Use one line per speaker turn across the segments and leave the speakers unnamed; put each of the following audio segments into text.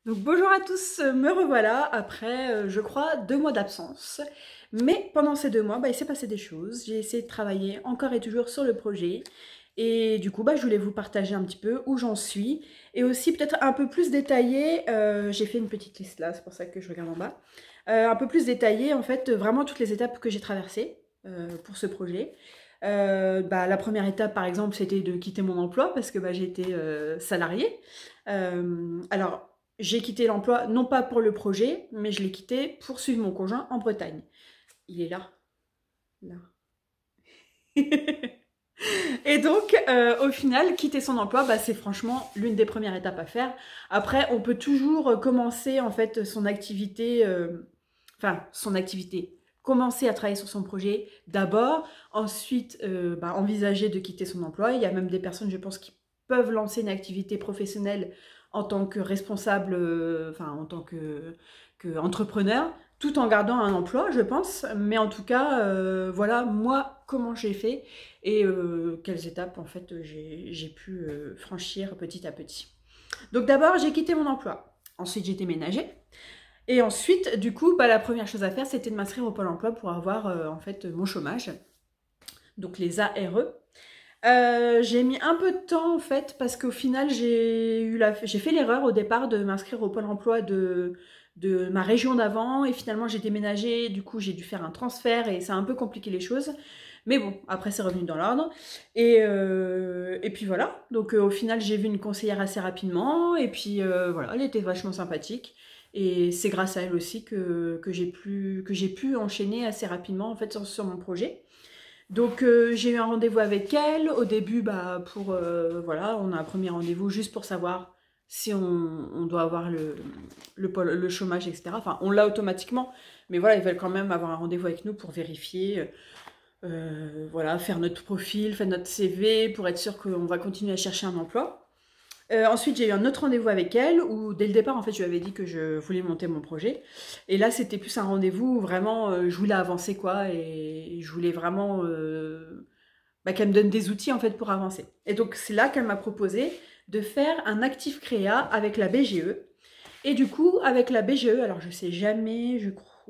Donc bonjour à tous, me revoilà après, je crois, 2 mois d'absence. Mais pendant ces 2 mois, il s'est passé des choses. J'ai essayé de travailler encore et toujours sur le projet. Et du coup, je voulais vous partager un petit peu où j'en suis. Et aussi peut-être un peu plus détaillé, j'ai fait une petite liste là, c'est pour ça que je regarde en bas. Un peu plus détaillé, en fait, vraiment toutes les étapes que j'ai traversées pour ce projet. La première étape, par exemple, c'était de quitter mon emploi parce que j'étais salariée. Alors, j'ai quitté l'emploi, non pas pour le projet, mais je l'ai quitté pour suivre mon conjoint en Bretagne. Il est là. Là. Et donc, au final, quitter son emploi, c'est franchement l'une des premières étapes à faire. Après, on peut toujours commencer en fait son activité, son activité, commencer à travailler sur son projet d'abord, ensuite envisager de quitter son emploi. Il y a même des personnes, je pense, qui peuvent lancer une activité professionnelle en tant que responsable, en tant que entrepreneur, tout en gardant un emploi, je pense. Mais en tout cas, voilà, moi, comment j'ai fait et quelles étapes, en fait, j'ai pu franchir petit à petit. Donc d'abord, j'ai quitté mon emploi. Ensuite, j'ai déménagé. Et ensuite, du coup, la première chose à faire, c'était de m'inscrire au Pôle emploi pour avoir, en fait, mon chômage. Donc les ARE. J'ai mis un peu de temps en fait parce qu'au final j'ai fait l'erreur au départ de m'inscrire au Pôle emploi de ma région d'avant et finalement j'ai déménagé, du coup j'ai dû faire un transfert et ça a un peu compliqué les choses. Mais bon, après c'est revenu dans l'ordre. Et puis voilà, donc au final j'ai vu une conseillère assez rapidement et puis voilà, elle était vachement sympathique. Et c'est grâce à elle aussi que j'ai pu enchaîner assez rapidement en fait sur mon projet. Donc j'ai eu un rendez-vous avec elle. Au début, voilà, on a un premier rendez-vous juste pour savoir si on doit avoir le chômage, etc. Enfin, on l'a automatiquement, mais voilà, ils veulent quand même avoir un rendez-vous avec nous pour vérifier, voilà, faire notre profil, faire notre CV, pour être sûr qu'on va continuer à chercher un emploi. Ensuite, j'ai eu un autre rendez-vous avec elle où, dès le départ, en fait, je lui avais dit que je voulais monter mon projet. Et là, c'était plus un rendez-vous où vraiment, je voulais avancer, quoi, et je voulais vraiment qu'elle me donne des outils, en fait, pour avancer. Et donc, c'est là qu'elle m'a proposé de faire un actif créa avec la BGE. Et du coup, avec la BGE, alors je sais jamais, je crois,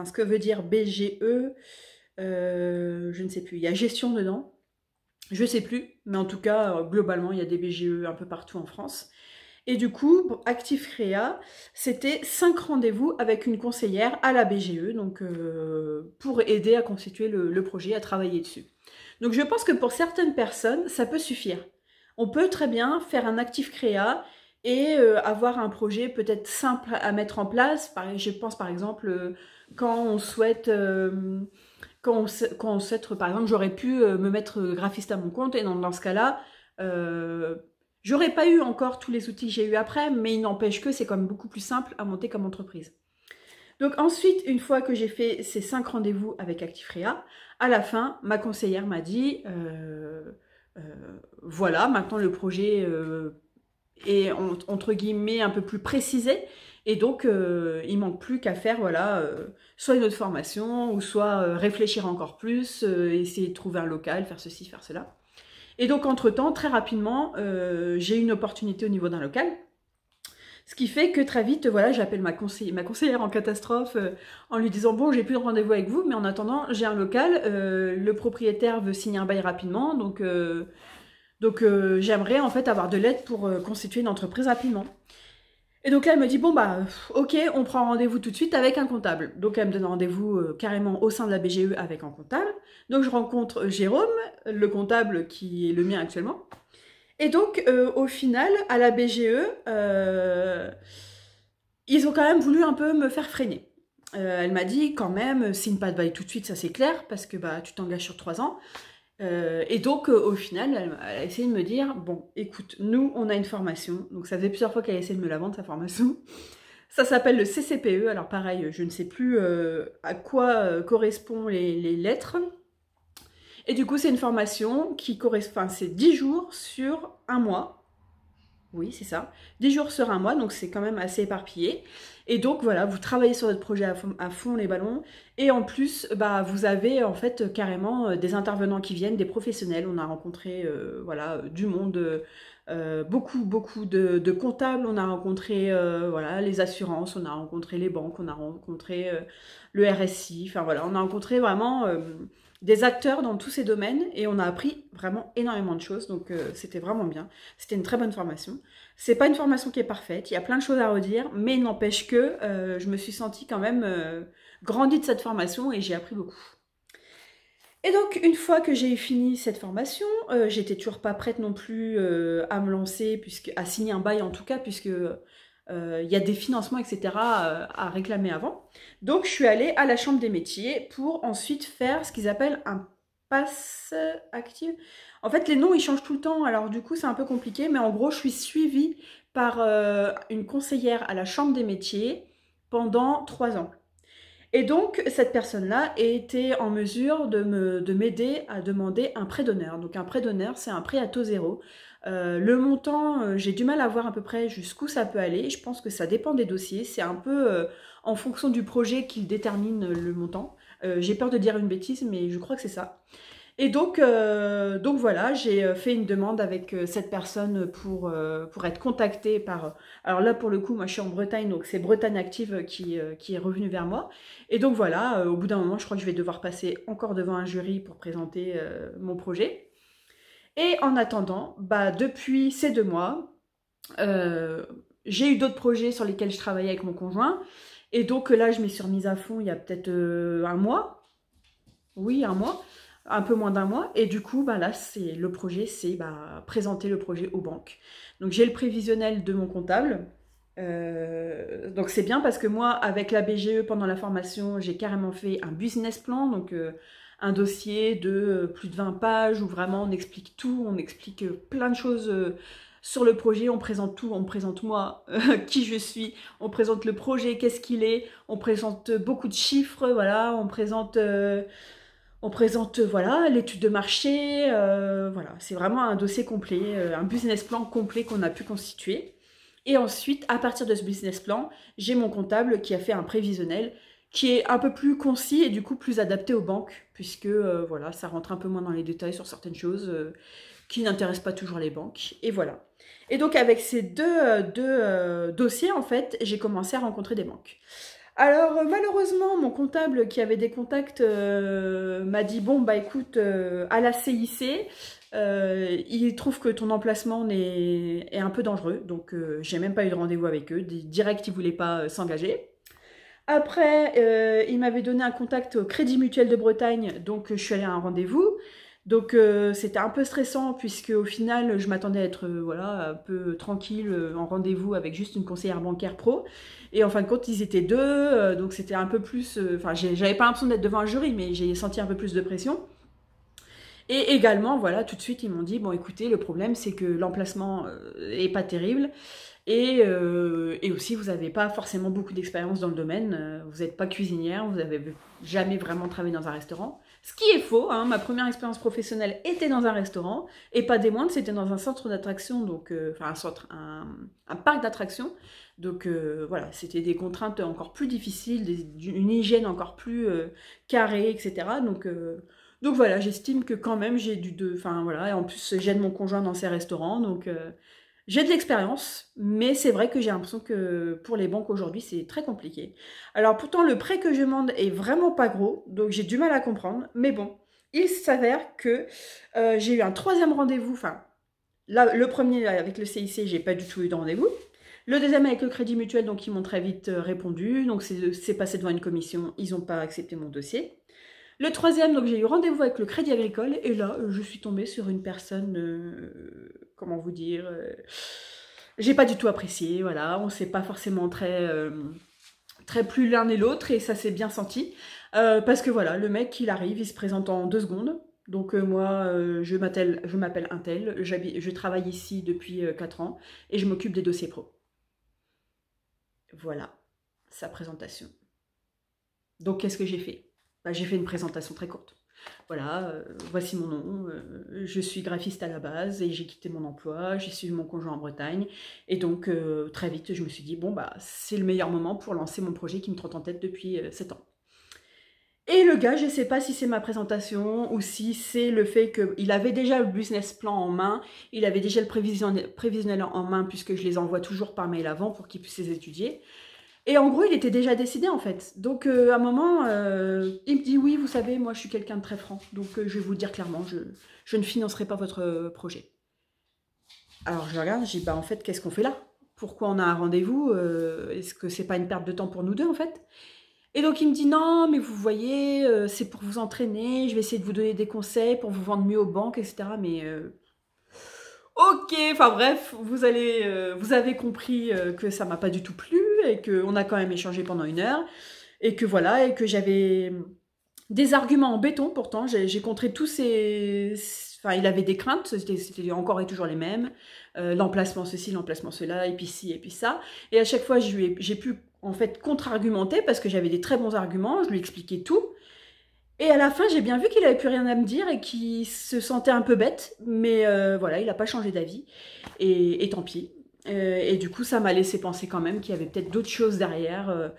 ce que veut dire BGE, je ne sais plus. Il y a gestion dedans. Je sais plus, mais en tout cas, globalement, il y a des BGE un peu partout en France. Et du coup, pour Actif Créa, c'était 5 rendez-vous avec une conseillère à la BGE, donc pour aider à constituer le projet, à travailler dessus. Donc je pense que pour certaines personnes, ça peut suffire. On peut très bien faire un Actif Créa et avoir un projet peut-être simple à mettre en place. Je pense par exemple quand on souhaite quand on sait, par exemple, j'aurais pu me mettre graphiste à mon compte, et dans ce cas-là, j'aurais pas eu encore tous les outils que j'ai eu après, mais il n'empêche que c'est quand même beaucoup plus simple à monter comme entreprise. Donc ensuite, une fois que j'ai fait ces 5 rendez-vous avec Actifrea, à la fin, ma conseillère m'a dit, euh, voilà, maintenant le projet est entre guillemets un peu plus précisé, et donc il manque plus qu'à faire, voilà, soit une autre formation, ou soit réfléchir encore plus, essayer de trouver un local, faire ceci, faire cela. Et donc entre-temps, très rapidement, j'ai eu une opportunité au niveau d'un local. Ce qui fait que très vite, voilà, j'appelle ma conseillère en catastrophe en lui disant bon, j'ai plus de rendez-vous avec vous, mais en attendant, j'ai un local. Le propriétaire veut signer un bail rapidement, donc j'aimerais en fait avoir de l'aide pour constituer une entreprise rapidement. Et donc là, elle me dit bon ok, on prend rendez-vous tout de suite avec un comptable. Donc elle me donne rendez-vous carrément au sein de la BGE avec un comptable. Donc je rencontre Jérôme, le comptable qui est le mien actuellement. Et donc, au final, à la BGE, ils ont quand même voulu un peu me faire freiner. Elle m'a dit quand même, signe pas de bail tout de suite, ça c'est clair, parce que tu t'engages sur 3 ans. Et donc, au final, elle a essayé de me dire, bon, écoute, nous, on a une formation. Donc, ça faisait plusieurs fois qu'elle a essayé de me la vendre, sa formation. Ça s'appelle le CCPE. Alors, pareil, je ne sais plus à quoi correspondent les lettres. Et du coup, c'est une formation qui correspond, c'est 10 jours sur un mois. Oui, c'est ça. 10 jours sur un mois, donc c'est quand même assez éparpillé. Et donc voilà, vous travaillez sur votre projet à fond les ballons. Et en plus, bah, vous avez en fait carrément des intervenants qui viennent, des professionnels. On a rencontré voilà, du monde, beaucoup de comptables. On a rencontré voilà, les assurances, on a rencontré les banques, on a rencontré le RSI. Enfin voilà, on a rencontré vraiment des acteurs dans tous ces domaines. Et on a appris vraiment énormément de choses. Donc c'était vraiment bien. C'était une très bonne formation. C'est pas une formation qui est parfaite, il y a plein de choses à redire, mais il n'empêche que je me suis sentie quand même grandie de cette formation et j'ai appris beaucoup. Et donc, une fois que j'ai fini cette formation, j'étais toujours pas prête non plus à me lancer, à signer un bail en tout cas, puisque il y a des financements, etc. À réclamer avant. Donc, je suis allée à la Chambre des métiers pour ensuite faire ce qu'ils appellent un pass actif. En fait, les noms, ils changent tout le temps, alors du coup, c'est un peu compliqué, mais en gros, je suis suivie par une conseillère à la Chambre des métiers pendant 3 ans. Et donc, cette personne-là était en mesure de m'aider à demander un prêt d'honneur. Donc, un prêt d'honneur, c'est un prêt à taux zéro. Le montant, j'ai du mal à voir à peu près jusqu'où ça peut aller. Je pense que ça dépend des dossiers. C'est un peu en fonction du projet qu'il détermine le montant. J'ai peur de dire une bêtise, mais je crois que c'est ça. Et donc voilà, j'ai fait une demande avec cette personne pour être contactée par... Alors là, pour le coup, moi je suis en Bretagne, donc c'est Bretagne Active qui est revenu vers moi. Et donc voilà, au bout d'un moment, je crois que je vais devoir passer encore devant un jury pour présenter mon projet. Et en attendant, bah, depuis ces 2 mois, j'ai eu d'autres projets sur lesquels je travaillais avec mon conjoint. Et donc là, je m'y suis remise à fond il y a peut-être un mois. Oui, un mois, un peu moins d'un mois. Et du coup, bah là, le projet, c'est bah, présenter le projet aux banques. Donc j'ai le prévisionnel de mon comptable. Donc c'est bien parce que moi, avec la BGE, pendant la formation, j'ai carrément fait un business plan, donc un dossier de plus de 20 pages où vraiment on explique tout, on explique plein de choses sur le projet, on présente tout, on présente moi, qui je suis, on présente le projet, qu'est-ce qu'il est, on présente beaucoup de chiffres, voilà, on présente voilà, l'étude de marché, voilà, c'est vraiment un dossier complet, un business plan complet qu'on a pu constituer. Et ensuite, à partir de ce business plan, j'ai mon comptable qui a fait un prévisionnel qui est un peu plus concis et du coup plus adapté aux banques, puisque voilà, ça rentre un peu moins dans les détails sur certaines choses qui n'intéressent pas toujours les banques. Et voilà. Et donc avec ces deux dossiers, en fait, j'ai commencé à rencontrer des banques. Alors malheureusement, mon comptable qui avait des contacts m'a dit bon bah écoute, à la CIC, il trouve que ton emplacement est un peu dangereux, donc j'ai même pas eu de rendez-vous avec eux, direct ils voulaient pas s'engager. Après, il m'avait donné un contact au Crédit Mutuel de Bretagne, donc je suis allée à un rendez-vous. Donc c'était un peu stressant puisque au final je m'attendais à être voilà un peu tranquille en rendez-vous avec juste une conseillère bancaire pro et en fin de compte ils étaient deux donc c'était un peu plus enfin j'avais pas l'impression d'être devant un jury mais j'ai senti un peu plus de pression. Et également, voilà, tout de suite, ils m'ont dit, bon, écoutez, le problème, c'est que l'emplacement est pas terrible. Et aussi, vous n'avez pas forcément beaucoup d'expérience dans le domaine. Vous n'êtes pas cuisinière, vous n'avez jamais vraiment travaillé dans un restaurant. Ce qui est faux, hein, ma première expérience professionnelle était dans un restaurant, et pas des moindres, c'était dans un centre d'attraction, donc, enfin un parc d'attractions. Donc voilà, c'était des contraintes encore plus difficiles, une hygiène encore plus carrée, etc. Donc voilà, j'estime que quand même j'ai enfin voilà, et en plus j'aide mon conjoint dans ses restaurants, donc j'ai de l'expérience, mais c'est vrai que j'ai l'impression que pour les banques aujourd'hui c'est très compliqué. Alors pourtant le prêt que je demande est vraiment pas gros, donc j'ai du mal à comprendre, mais bon, il s'avère que j'ai eu un troisième rendez-vous, enfin là le premier avec le CIC j'ai pas du tout eu de rendez-vous. Le deuxième avec le Crédit Mutuel, donc ils m'ont très vite répondu, donc c'est passé devant une commission, ils n'ont pas accepté mon dossier. Le troisième, donc j'ai eu rendez-vous avec le Crédit Agricole et là, je suis tombée sur une personne, comment vous dire, j'ai pas du tout apprécié, voilà, on s'est pas forcément très plus l'un et l'autre et ça s'est bien senti. Parce que voilà, le mec, il arrive, il se présente en 2 secondes. Donc moi, je m'appelle Untel, je travaille ici depuis 4 ans et je m'occupe des dossiers pro. Voilà, sa présentation. Donc qu'est-ce que j'ai fait? Bah, j'ai fait une présentation très courte. voilà, voici mon nom, je suis graphiste à la base et j'ai quitté mon emploi, j'ai suivi mon conjoint en Bretagne. Et donc, très vite, je me suis dit, bon, bah, c'est le meilleur moment pour lancer mon projet qui me trotte en tête depuis 7 ans. Et le gars, je ne sais pas si c'est ma présentation ou si c'est le fait qu'il avait déjà le business plan en main, il avait déjà le prévisionnel en main puisque je les envoie toujours par mail avant pour qu'ils puissent les étudier. Et en gros, il était déjà décidé en fait. Donc à un moment, il me dit oui, vous savez, moi je suis quelqu'un de très franc, donc je vais vous le dire clairement, je ne financerai pas votre projet. Alors je regarde, je dis bah en fait, qu'est-ce qu'on fait là? Pourquoi on a un rendez-vous? Est-ce que c'est pas une perte de temps pour nous deux en fait? Et donc il me dit non, mais vous voyez, c'est pour vous entraîner, je vais essayer de vous donner des conseils pour vous vendre mieux aux banques, etc. Mais ok, enfin bref, vous avez compris que ça m'a pas du tout plu et qu'on a quand même échangé pendant 1 heure et que voilà, et que j'avais des arguments en béton pourtant, j'ai contré tous ces... Enfin, il avait des craintes, c'était encore et toujours les mêmes, l'emplacement ceci, l'emplacement cela, et puis ci, et puis ça. Et à chaque fois, j'ai pu en fait contre-argumenter parce que j'avais des très bons arguments, je lui expliquais tout. Et à la fin, j'ai bien vu qu'il avait plus rien à me dire et qu'il se sentait un peu bête, mais voilà, il n'a pas changé d'avis, et tant pis. Et du coup, ça m'a laissé penser quand même qu'il y avait peut-être d'autres choses derrière.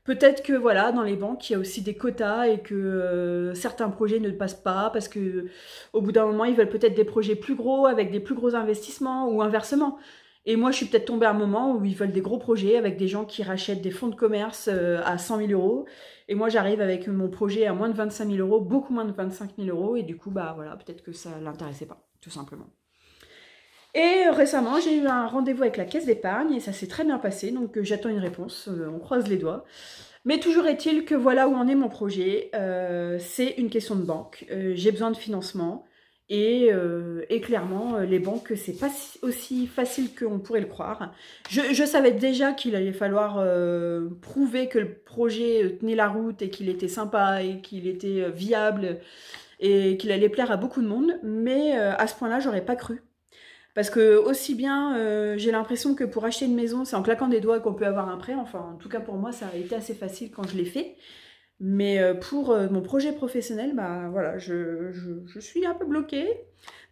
Peut-être que voilà, dans les banques, il y a aussi des quotas et que certains projets ne passent pas parce que au bout d'un moment, ils veulent peut-être des projets plus gros avec des plus gros investissements ou inversement. Et moi, je suis peut-être tombée à un moment où ils veulent des gros projets avec des gens qui rachètent des fonds de commerce à 100 000 euros. Et moi, j'arrive avec mon projet à moins de 25 000 euros, beaucoup moins de 25 000 euros. Et du coup, bah voilà, peut-être que ça l'intéressait pas, tout simplement. Et récemment, j'ai eu un rendez-vous avec la caisse d'épargne et ça s'est très bien passé. Donc, j'attends une réponse. On croise les doigts. Mais toujours est-il que voilà où en est mon projet. C'est une question de banque. J'ai besoin de financement. Et clairement, les banques, c'est pas aussi facile qu'on pourrait le croire. Je savais déjà qu'il allait falloir prouver que le projet tenait la route et qu'il était sympa et qu'il était viable et qu'il allait plaire à beaucoup de monde. Mais à ce point-là, j'aurais pas cru. Parce que aussi bien, j'ai l'impression que pour acheter une maison, c'est en claquant des doigts qu'on peut avoir un prêt. Enfin, en tout cas pour moi, ça a été assez facile quand je l'ai fait. Mais pour mon projet professionnel, bah voilà, je suis un peu bloquée.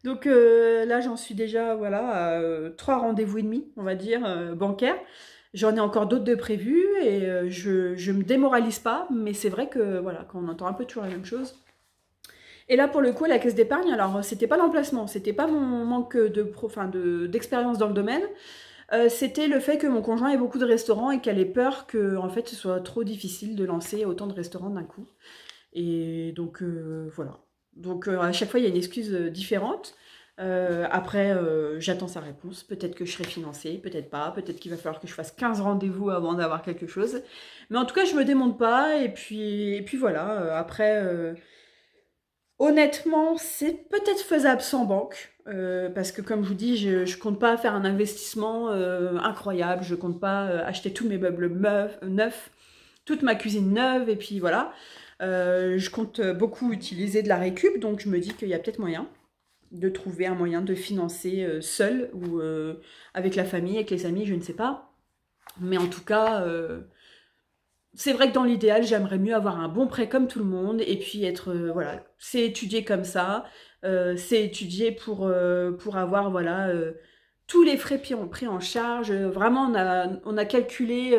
Donc là, j'en suis déjà voilà, à 3 rendez-vous et demi, on va dire, bancaires. J'en ai encore d'autres de prévus et je me démoralise pas, mais c'est vrai que voilà, quand on entend un peu toujours la même chose. Et là, pour le coup, la caisse d'épargne, alors c'était pas l'emplacement, c'était pas mon manque d'expérience dans le domaine, c'était le fait que mon conjoint ait beaucoup de restaurants et qu'elle ait peur que en fait, ce soit trop difficile de lancer autant de restaurants d'un coup. Et donc, voilà. Donc, à chaque fois, il y a une excuse différente. Après, j'attends sa réponse. Peut-être que je serai financée, peut-être pas. Peut-être qu'il va falloir que je fasse 15 rendez-vous avant d'avoir quelque chose. Mais en tout cas, je me démonte pas. Et puis voilà. Après, honnêtement, c'est peut-être faisable sans banque, parce que comme je vous dis, je compte pas faire un investissement incroyable, je compte pas acheter tous mes meubles neufs, toute ma cuisine neuve, et puis voilà. Je compte beaucoup utiliser de la récup, donc je me dis qu'il y a peut-être moyen de trouver un moyen de financer seul ou avec la famille, avec les amis, je ne sais pas. Mais en tout cas, c'est vrai que dans l'idéal, j'aimerais mieux avoir un bon prêt comme tout le monde et puis être, voilà, c'est étudié comme ça, c'est étudié pour avoir, voilà, tous les frais pris en charge. Vraiment, on a calculé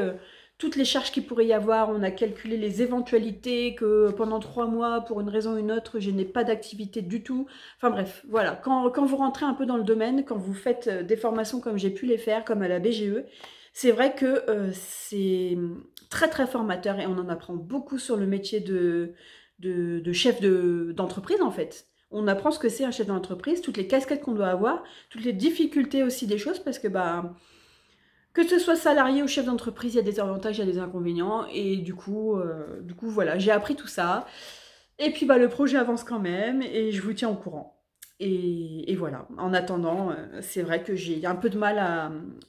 toutes les charges qu'il pourrait y avoir, on a calculé les éventualités que pendant 3 mois, pour une raison ou une autre, je n'ai pas d'activité du tout. Enfin bref, voilà, quand vous rentrez un peu dans le domaine, quand vous faites des formations comme j'ai pu les faire, comme à la BGE, c'est vrai que c'est très très formateur et on en apprend beaucoup sur le métier de chef d'entreprise en fait. On apprend ce que c'est un chef d'entreprise, toutes les casquettes qu'on doit avoir, toutes les difficultés aussi des choses parce que bah que ce soit salarié ou chef d'entreprise, il y a des avantages, il y a des inconvénients et du coup voilà, j'ai appris tout ça. Et puis bah le projet avance quand même et je vous tiens au courant. Et voilà, en attendant, c'est vrai que j'ai un peu de mal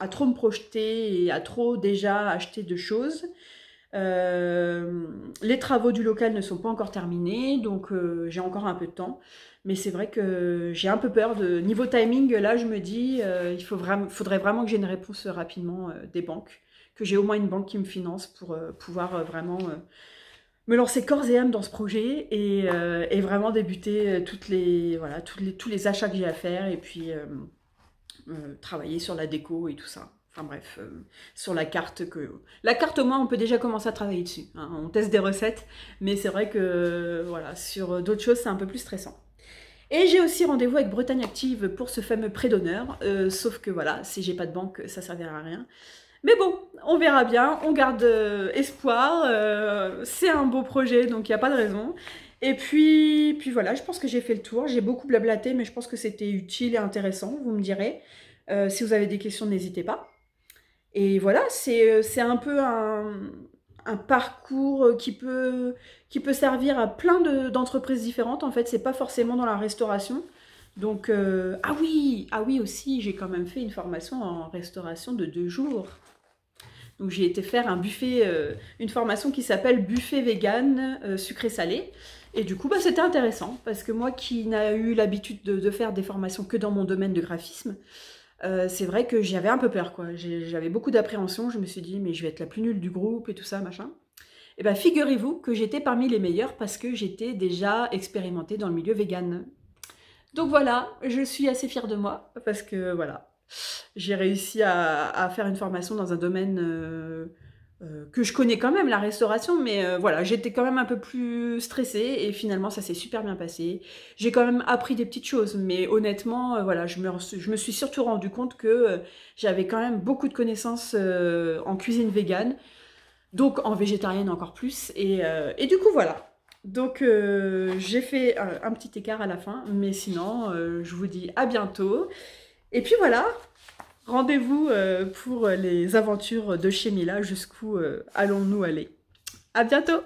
à trop me projeter et à trop déjà acheter de choses. Les travaux du local ne sont pas encore terminés, donc j'ai encore un peu de temps. Mais c'est vrai que j'ai un peu peur de... Niveau timing, là, je me dis, faudrait vraiment que j'ai une réponse rapidement des banques, que j'ai au moins une banque qui me finance pour pouvoir vraiment me lancer corps et âme dans ce projet et vraiment débuter voilà, tous les achats que j'ai à faire et puis travailler sur la déco et tout ça. Enfin bref, sur la carte La carte au moins on peut déjà commencer à travailler dessus, hein. On teste des recettes, mais c'est vrai que voilà, sur d'autres choses c'est un peu plus stressant. Et j'ai aussi rendez-vous avec Bretagne Active pour ce fameux prêt d'honneur, sauf que voilà, si j'ai pas de banque, ça servira à rien. Mais bon, on verra bien, on garde espoir, c'est un beau projet, donc il n'y a pas de raison. Et puis voilà, je pense que j'ai fait le tour, j'ai beaucoup blablaté, mais je pense que c'était utile et intéressant, vous me direz. Si vous avez des questions, n'hésitez pas. Et voilà, c'est un peu un parcours qui peut servir à plein d'entreprises différentes. En fait, c'est pas forcément dans la restauration. Donc, ah oui aussi, j'ai quand même fait une formation en restauration de 2 jours. Donc j'ai été faire un buffet, une formation qui s'appelle buffet vegan sucré-salé. Et du coup, bah, c'était intéressant parce que moi qui n'ai eu l'habitude de faire des formations que dans mon domaine de graphisme, c'est vrai que j'avais un peu peur, quoi. J'avais beaucoup d'appréhension. Je me suis dit, mais je vais être la plus nulle du groupe et tout ça, machin. Et bien, figurez-vous que j'étais parmi les meilleurs parce que j'étais déjà expérimentée dans le milieu vegan. Donc voilà, je suis assez fière de moi parce que voilà, j'ai réussi à faire une formation dans un domaine que je connais quand même, la restauration, mais voilà, j'étais quand même un peu plus stressée et finalement ça s'est super bien passé. J'ai quand même appris des petites choses, mais honnêtement, voilà, je me suis surtout rendu compte que j'avais quand même beaucoup de connaissances en cuisine végane, donc en végétarienne encore plus, et du coup voilà. Donc j'ai fait un petit écart à la fin, mais sinon je vous dis à bientôt. Et puis voilà, rendez-vous pour les aventures de chez Mila, jusqu'où allons-nous aller. À bientôt!